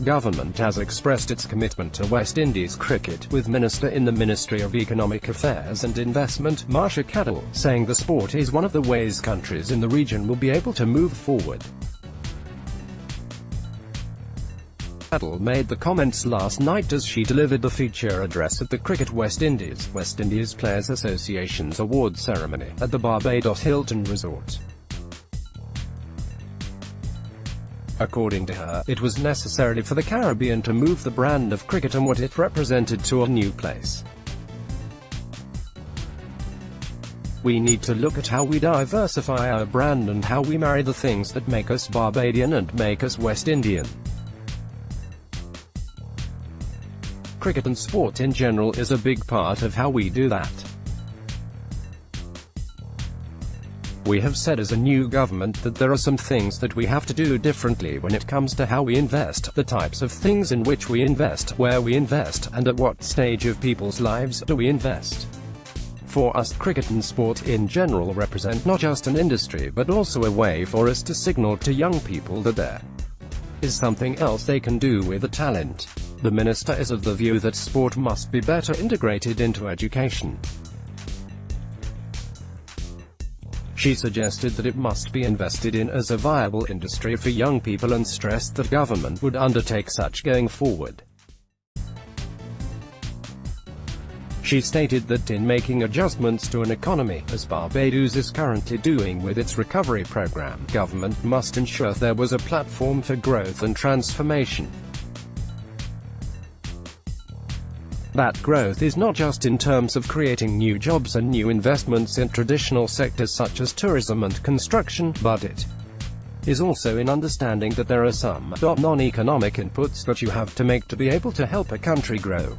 Government has expressed its commitment to West Indies cricket, with Minister in the Ministry of Economic Affairs and Investment, Marsha Cattle, saying the sport is one of the ways countries in the region will be able to move forward. Cattle made the comments last night as she delivered the feature address at the Cricket West Indies Players Association's awards ceremony, at the Barbados Hilton Resort. According to her, it was necessary for the Caribbean to move the brand of cricket and what it represented to a new place. We need to look at how we diversify our brand and how we marry the things that make us Barbadian and make us West Indian. Cricket and sport in general is a big part of how we do that. We have said as a new government that there are some things that we have to do differently when it comes to how we invest, the types of things in which we invest, where we invest, and at what stage of people's lives do we invest. For us, cricket and sport in general represent not just an industry but also a way for us to signal to young people that there is something else they can do with the talent. The minister is of the view that sport must be better integrated into education. She suggested that it must be invested in as a viable industry for young people and stressed that government would undertake such going forward. She stated that in making adjustments to an economy, as Barbados is currently doing with its recovery program, government must ensure there was a platform for growth and transformation. That growth is not just in terms of creating new jobs and new investments in traditional sectors such as tourism and construction, but it is also in understanding that there are some non-economic inputs that you have to make to be able to help a country grow.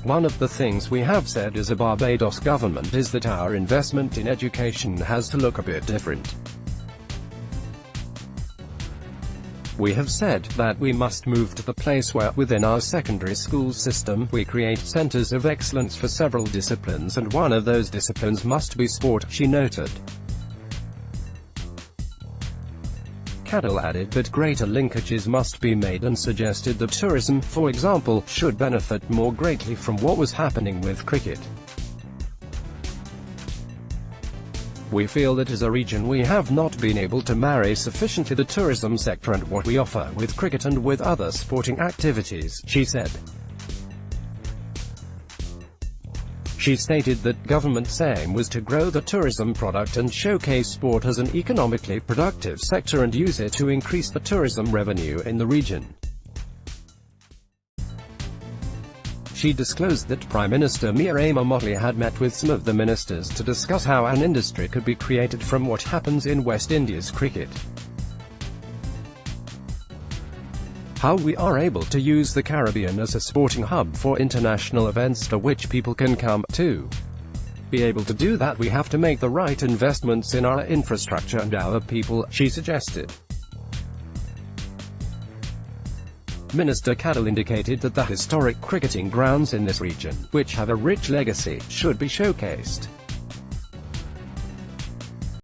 One of the things we have said as a Barbados government is that our investment in education has to look a bit different. We have said that we must move to the place where, within our secondary school system, we create centers of excellence for several disciplines, and one of those disciplines must be sport, she noted. Cattle added that greater linkages must be made and suggested that tourism, for example, should benefit more greatly from what was happening with cricket. We feel that as a region we have not been able to marry sufficiently the tourism sector and what we offer with cricket and with other sporting activities, she said. She stated that government's aim was to grow the tourism product and showcase sport as an economically productive sector and use it to increase the tourism revenue in the region. She disclosed that Prime Minister Miriam Motley had met with some of the ministers to discuss how an industry could be created from what happens in West Indies cricket. How we are able to use the Caribbean as a sporting hub for international events to which people can come to be able to do that, we have to make the right investments in our infrastructure and our people, she suggested. Minister Cattle indicated that the historic cricketing grounds in this region, which have a rich legacy, should be showcased.